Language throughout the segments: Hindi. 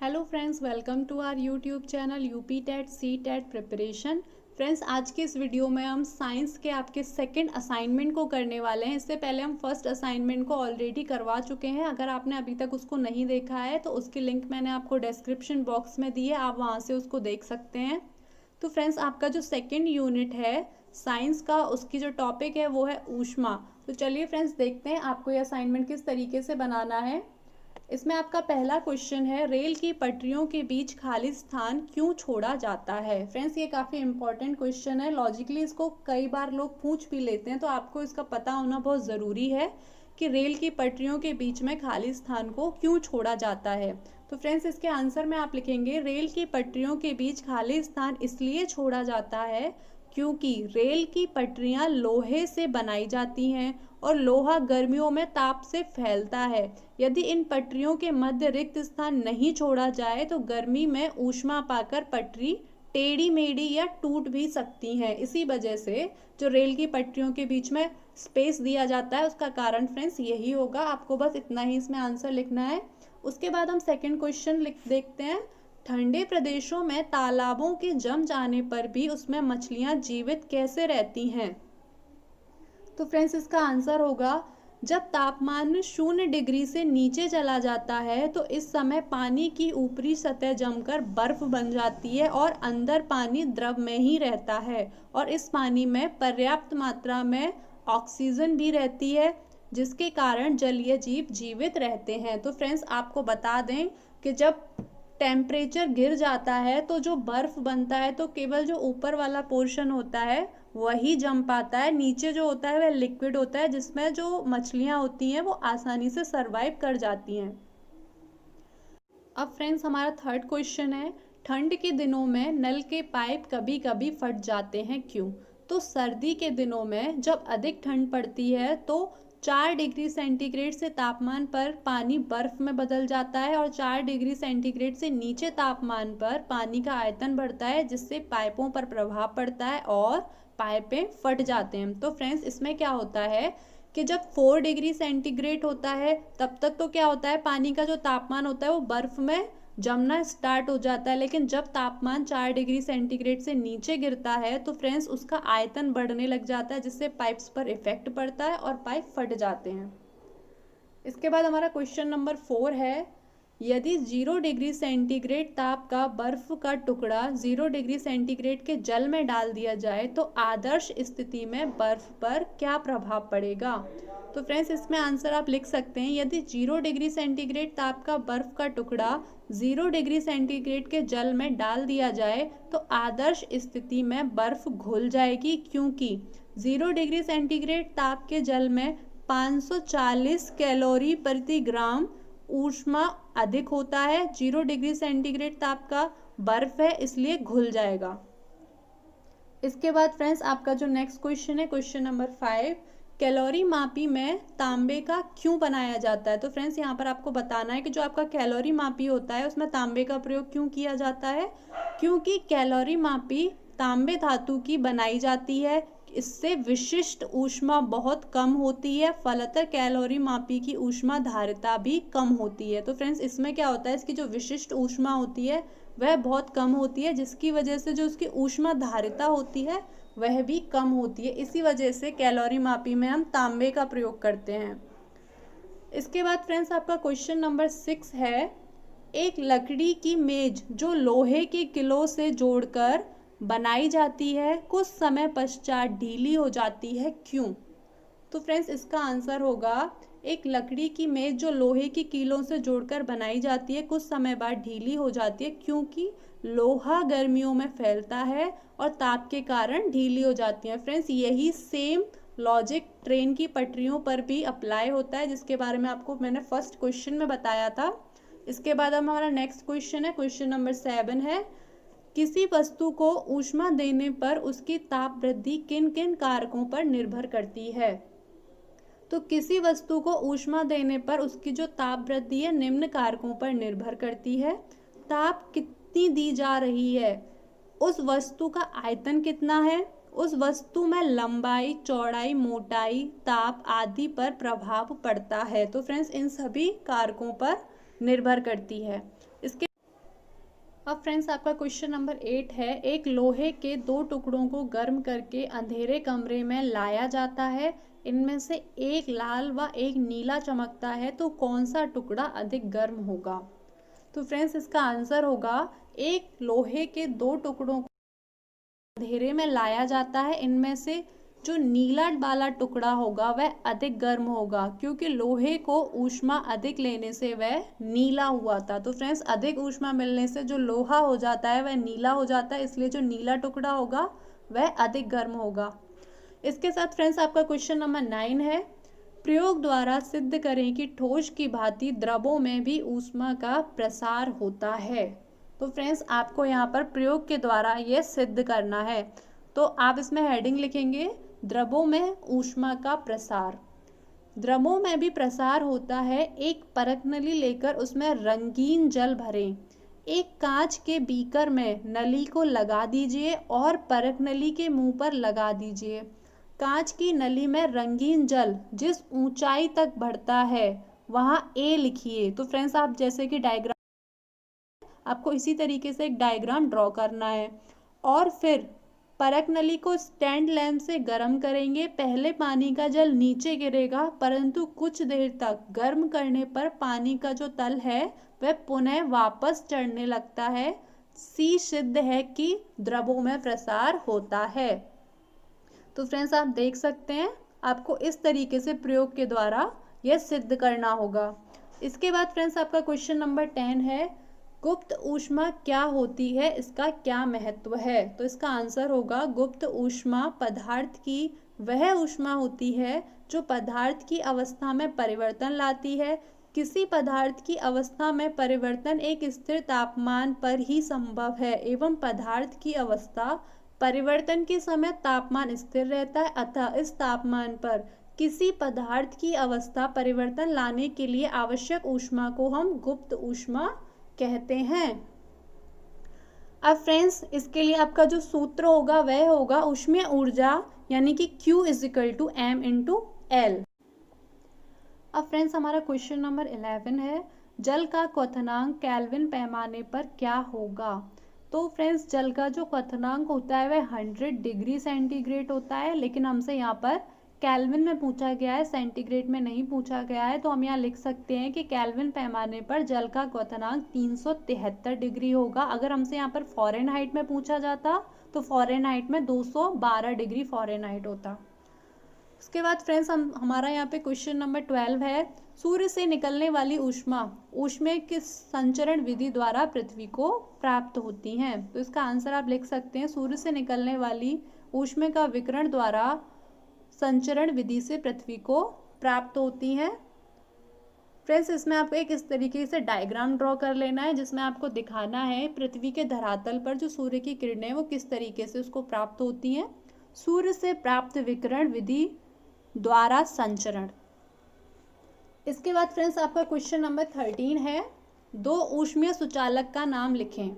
Hello friends, welcome to our YouTube channel UP TET C TET preparation. Friends, आज के इस वीडियो में हम साइंस के आपके सेकंड असाइनमेंट को करने वाले हैं। इससे पहले हम फर्स्ट असाइनमेंट को ऑलरेडी करवा चुके हैं। अगर आपने अभी तक उसको नहीं देखा है तो उसकी लिंक मैंने आपको डिस्क्रिप्शन बॉक्स में दी है, आप वहाँ से उसको देख सकते हैं। तो फ्रेंड्स, आपका जो सेकेंड यूनिट है साइंस का, उसकी जो टॉपिक है वो है ऊष्मा। तो चलिए फ्रेंड्स, देखते हैं आपको ये असाइनमेंट किस तरीके से बनाना है। इसमें आपका पहला क्वेश्चन है, रेल की पटरियों के बीच खाली स्थान क्यों छोड़ा जाता है। फ्रेंड्स, ये काफ़ी इंपॉर्टेंट क्वेश्चन है। लॉजिकली इसको कई बार लोग पूछ भी लेते हैं, तो आपको इसका पता होना बहुत ज़रूरी है कि रेल की पटरियों के बीच में खाली स्थान को क्यों छोड़ा जाता है। तो फ्रेंड्स, इसके आंसर में आप लिखेंगे, रेल की पटरियों के बीच खाली स्थान इसलिए छोड़ा जाता है क्योंकि रेल की पटरियां लोहे से बनाई जाती हैं और लोहा गर्मियों में ताप से फैलता है। यदि इन पटरियों के मध्य रिक्त स्थान नहीं छोड़ा जाए तो गर्मी में ऊष्मा पाकर पटरी टेढ़ी मेढ़ी या टूट भी सकती हैं। इसी वजह से जो रेल की पटरियों के बीच में स्पेस दिया जाता है उसका कारण फ्रेंड्स यही होगा। आपको बस इतना ही इसमें आंसर लिखना है। उसके बाद हम सेकंड क्वेश्चन देखते हैं। ठंडे प्रदेशों में तालाबों के जम जाने पर भी उसमें मछलियां जीवित कैसे रहती हैं। तो फ्रेंड्स, इसका आंसर होगा, जब तापमान 0 डिग्री से नीचे चला जाता है तो इस समय पानी की ऊपरी सतह जमकर बर्फ बन जाती है और अंदर पानी द्रव में ही रहता है और इस पानी में पर्याप्त मात्रा में ऑक्सीजन भी रहती है, जिसके कारण जलीय जीव जीवित रहते हैं। तो फ्रेंड्स, आपको बता दें कि जब टेम्परेचर गिर जाता है तो जो बर्फ बनता है तो केवल जो ऊपर वाला पोर्शन होता है वही जम पाता है। नीचे जो होता है वह लिक्विड होता है, जिसमें जो मछलियां होती हैं वो आसानी से सरवाइव कर जाती हैं। अब फ्रेंड्स, हमारा थर्ड क्वेश्चन है, ठंड के दिनों में नल के पाइप कभी कभी फट जाते हैं, क्यों। तो सर्दी के दिनों में जब अधिक ठंड पड़ती है तो 4 डिग्री सेंटीग्रेड से तापमान पर पानी बर्फ में बदल जाता है और 4 डिग्री सेंटीग्रेड से नीचे तापमान पर पानी का आयतन बढ़ता है, जिससे पाइपों पर प्रभाव पड़ता है और पाइपें फट जाते हैं। तो फ्रेंड्स, इसमें क्या होता है कि जब 4 डिग्री सेंटीग्रेड होता है तब तक तो क्या होता है, पानी का जो तापमान होता है वो बर्फ में जमना स्टार्ट हो जाता है। लेकिन जब तापमान 4 डिग्री सेंटीग्रेड से नीचे गिरता है तो फ्रेंड्स उसका आयतन बढ़ने लग जाता है, जिससे पाइप्स पर इफेक्ट पड़ता है और पाइप फट जाते हैं। इसके बाद हमारा क्वेश्चन नंबर 4 है, यदि 0 डिग्री सेंटीग्रेड ताप का बर्फ का टुकड़ा 0 डिग्री सेंटीग्रेड के जल में डाल दिया जाए तो आदर्श स्थिति में बर्फ पर क्या प्रभाव पड़ेगा। तो फ्रेंड्स, इसमें आंसर आप लिख सकते हैं, यदि 0 डिग्री सेंटीग्रेड ताप का बर्फ का टुकड़ा 0 डिग्री सेंटीग्रेड के जल में डाल दिया जाए तो आदर्श स्थिति में बर्फ घुल जाएगी, क्योंकि 0 डिग्री सेंटीग्रेड ताप के जल में 540 कैलोरी प्रति ग्राम ऊष्मा अधिक होता है। 0 डिग्री सेंटीग्रेड ताप का बर्फ है, इसलिए घुल जाएगा। इसके बाद फ्रेंड्स, आपका जो नेक्स्ट क्वेश्चन है, क्वेश्चन नंबर 5, कैलोरी मापी में तांबे का क्यों बनाया जाता है। तो फ्रेंड्स, यहाँ पर आपको बताना है कि जो आपका कैलोरी मापी होता है उसमें तांबे का प्रयोग क्यों किया जाता है। क्योंकि कैलोरी मापी तांबे धातु की बनाई जाती है, इससे विशिष्ट ऊष्मा बहुत कम होती है, फलतः कैलोरी मापी की ऊष्मा धारिता भी कम होती है। तो फ्रेंड्स, इसमें क्या होता है, इसकी जो विशिष्ट ऊष्मा होती है वह बहुत कम होती है, जिसकी वजह से जो उसकी ऊष्मा धारिता होती है वह भी कम होती है। इसी वजह से कैलोरी मापी में हम तांबे का प्रयोग करते हैं। इसके बाद फ्रेंड्स, आपका क्वेश्चन नंबर 6 है, एक लकड़ी की मेज जो लोहे के किलो से जोड़कर बनाई जाती है कुछ समय पश्चात ढीली हो जाती है, क्यों। तो फ्रेंड्स, इसका आंसर होगा, एक लकड़ी की मेज जो लोहे की कीलों से जोड़कर बनाई जाती है कुछ समय बाद ढीली हो जाती है, क्योंकि लोहा गर्मियों में फैलता है और ताप के कारण ढीली हो जाती है। फ्रेंड्स, यही सेम लॉजिक ट्रेन की पटरियों पर भी अप्लाई होता है, जिसके बारे में आपको मैंने फर्स्ट क्वेश्चन में बताया था। इसके बाद हमारा नेक्स्ट क्वेश्चन है, क्वेश्चन नंबर 7 है, किसी वस्तु को ऊष्मा देने पर उसकी ताप वृद्धि किन किन कारकों पर निर्भर करती है। तो किसी वस्तु को ऊष्मा देने पर उसकी जो ताप वृद्धि है निम्न कारकों पर निर्भर करती है। ताप कितनी दी जा रही है, उस वस्तु का आयतन कितना है, उस वस्तु में लंबाई, चौड़ाई, मोटाई, ताप आदि पर प्रभाव पड़ता है। तो फ्रेंड्स, इन सभी कारकों पर निर्भर करती है। इसके अब फ्रेंड्स आपका क्वेश्चन नंबर 8 है, एक लोहे के दो टुकड़ों को गर्म करके अंधेरे कमरे में लाया जाता है, इनमें से एक लाल व एक नीला चमकता है, तो कौन सा टुकड़ा अधिक गर्म होगा। तो फ्रेंड्स इसका आंसर होगा, एक लोहे के दो टुकड़ों को अंधेरे में लाया जाता है, इनमें से जो नीला वाला टुकड़ा होगा वह अधिक गर्म होगा, क्योंकि लोहे को ऊष्मा अधिक लेने से वह नीला हुआ था। तो फ्रेंड्स अधिक ऊष्मा मिलने से जो लोहा हो जाता है वह नीला हो जाता है, इसलिए जो नीला टुकड़ा होगा वह अधिक गर्म होगा। इसके साथ फ्रेंड्स आपका क्वेश्चन नंबर 9 है, प्रयोग द्वारा सिद्ध करें कि ठोस की भांति द्रवों में भी ऊष्मा का प्रसार होता है। तो फ्रेंड्स आपको यहाँ पर प्रयोग के द्वारा यह सिद्ध करना है, तो आप इसमें हेडिंग लिखेंगे, द्रवों में ऊष्मा का प्रसार। द्रवों में भी प्रसार होता है। एक परख नली लेकर उसमें रंगीन जल भरें, एक कांच के बीकर में नली को लगा दीजिए और परख नली के मुंह पर लगा दीजिए। कांच की नली में रंगीन जल जिस ऊंचाई तक बढ़ता है वहां ए लिखिए। तो फ्रेंड्स आप जैसे कि डायग्राम, आपको इसी तरीके से एक डायग्राम ड्रॉ करना है और फिर परख नली को स्टैंड लैंप से गर्म करेंगे। पहले पानी का जल नीचे गिरेगा, परंतु कुछ देर तक गर्म करने पर पानी का जो तल है वह पुनः वापस चढ़ने लगता है। सी सिद्ध है कि द्रवों में प्रसार होता है। तो फ्रेंड्स आप देख सकते हैं, आपको इस तरीके से प्रयोग के द्वारा यह सिद्ध करना होगा। इसके बाद फ्रेंड्स आपका क्वेश्चन नंबर 10 है, गुप्त ऊष्मा क्या होती है, इसका क्या महत्व है। तो इसका आंसर होगा, गुप्त ऊष्मा पदार्थ की वह ऊष्मा होती है जो पदार्थ की अवस्था में परिवर्तन लाती है। किसी पदार्थ की अवस्था में परिवर्तन एक स्थिर तापमान पर ही संभव है एवं पदार्थ की अवस्था परिवर्तन के समय तापमान स्थिर रहता है, अतः इस तापमान पर किसी पदार्थ की अवस्था परिवर्तन लाने के लिए आवश्यक ऊष्मा को हम गुप्त ऊष्मा कहते हैं। अब फ्रेंड्स इसके लिए आपका जो सूत्र होगा वह होगा ऊष्मीय ऊर्जा यानी कि Q = m/L। अब फ्रेंड्स हमारा क्वेश्चन नंबर 11 है, जल का क्वथनांक केल्विन पैमाने पर क्या होगा। तो फ्रेंड्स जल का जो क्वथनांक होता है वह 100 डिग्री सेंटीग्रेड होता है, लेकिन हमसे यहाँ पर केल्विन में पूछा गया है, सेंटीग्रेड में नहीं पूछा गया है। तो हम यहाँ लिख सकते हैं कि केल्विन पैमाने पर जल का क्वथनांक 373 डिग्री होगा। अगर हमसे यहाँ पर फ़ारेनहाइट में पूछा जाता तो फ़ारेनहाइट में 212 डिग्री फ़ारेनहाइट होता। उसके बाद फ्रेंड्स हमारा यहाँ पे क्वेश्चन नंबर 12 है, सूर्य से निकलने वाली ऊष्मा ऊष्मीय किस संचरण विधि द्वारा पृथ्वी को प्राप्त होती है। तो इसका आंसर आप लिख सकते हैं, सूर्य से निकलने वाली ऊष्मा का विकिरण द्वारा संचरण विधि से पृथ्वी को प्राप्त होती हैं। फ्रेंड्स इसमें आपको एक इस तरीके से डायग्राम ड्रॉ कर लेना है, जिसमें आपको दिखाना है पृथ्वी के धरातल पर जो सूर्य की किरणें वो किस तरीके से उसको प्राप्त होती हैं। सूर्य से प्राप्त विकिरण विधि द्वारा संचरण। इसके बाद फ्रेंड्स आपका क्वेश्चन नंबर 13 है, दो ऊष्मीय सुचालक का नाम लिखें।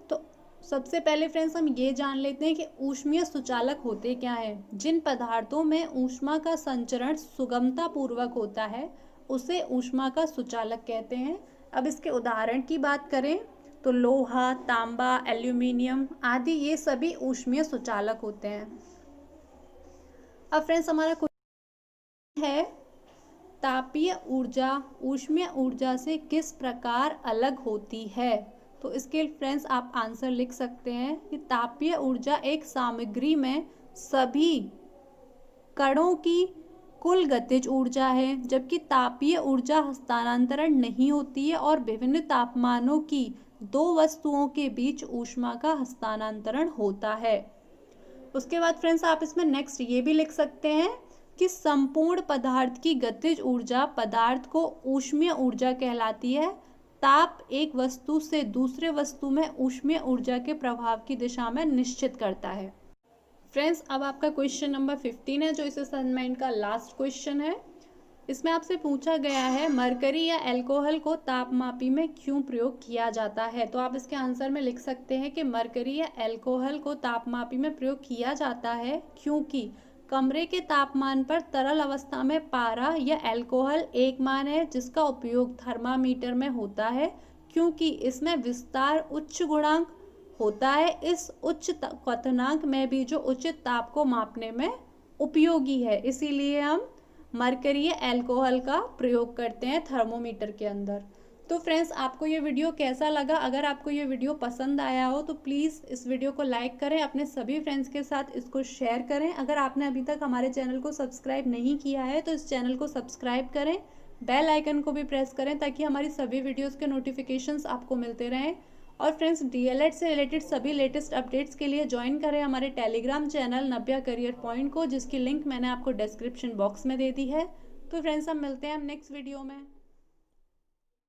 तो सबसे पहले फ्रेंड्स हम ये जान लेते हैं कि ऊष्मीय सुचालक होते क्या हैं। जिन पदार्थों में ऊष्मा का संचरण सुगमता पूर्वक होता है उसे ऊष्मा का सुचालक कहते हैं। अब इसके उदाहरण की बात करें तो लोहा, तांबा, एल्यूमिनियम आदि ये सभी ऊष्मीय सुचालक होते हैं। अब फ्रेंड्स हमारा क्वेश्चन है, तापीय ऊर्जा ऊष्मीय ऊर्जा से किस प्रकार अलग होती है। तो इसके फ्रेंड्स आप आंसर लिख सकते हैं कि तापीय ऊर्जा एक सामग्री में सभी कणों की कुल गतिज ऊर्जा है, जबकि तापीय ऊर्जा हस्तांतरण नहीं होती है और विभिन्न तापमानों की दो वस्तुओं के बीच ऊष्मा का हस्तांतरण होता है। उसके बाद फ्रेंड्स आप इसमें नेक्स्ट ये भी लिख सकते हैं कि संपूर्ण पदार्थ की गतिज ऊर्जा पदार्थ को ऊष्मीय ऊर्जा कहलाती है। ताप एक वस्तु से दूसरे वस्तु में ऊष्मीय ऊर्जा के प्रभाव की दिशा में निश्चित करता है। फ्रेंड्स अब आपका क्वेश्चन नंबर 15 है, जो इस असाइनमेंट का लास्ट क्वेश्चन है। इसमें आपसे पूछा गया है, मरकरी या अल्कोहल को तापमापी में क्यों प्रयोग किया जाता है। तो आप इसके आंसर में लिख सकते हैं कि मरकरी या अल्कोहल को तापमापी में प्रयोग किया जाता है क्योंकि कमरे के तापमान पर तरल अवस्था में पारा या अल्कोहल एक मान है, जिसका उपयोग थर्मामीटर में होता है। क्योंकि इसमें विस्तार उच्च गुणांक होता है। इस उच्च क्वथनांक में भी जो उचित ताप को मापने में उपयोगी है, इसीलिए हम मरकरीय अल्कोहल का प्रयोग करते हैं थर्मोमीटर के अंदर। तो फ्रेंड्स, आपको ये वीडियो कैसा लगा? अगर आपको ये वीडियो पसंद आया हो तो प्लीज़ इस वीडियो को लाइक करें, अपने सभी फ्रेंड्स के साथ इसको शेयर करें। अगर आपने अभी तक हमारे चैनल को सब्सक्राइब नहीं किया है तो इस चैनल को सब्सक्राइब करें, बेल आइकन को भी प्रेस करें ताकि हमारी सभी वीडियोज़ के नोटिफिकेशंस आपको मिलते रहें। और फ्रेंड्स, डीएलएड से रिलेटेड सभी लेटेस्ट अपडेट्स के लिए ज्वाइन करें हमारे टेलीग्राम चैनल नव्या करियर पॉइंट को, जिसकी लिंक मैंने आपको डिस्क्रिप्शन बॉक्स में दे दी है। तो फ्रेंड्स, हम मिलते हैं नेक्स्ट वीडियो में।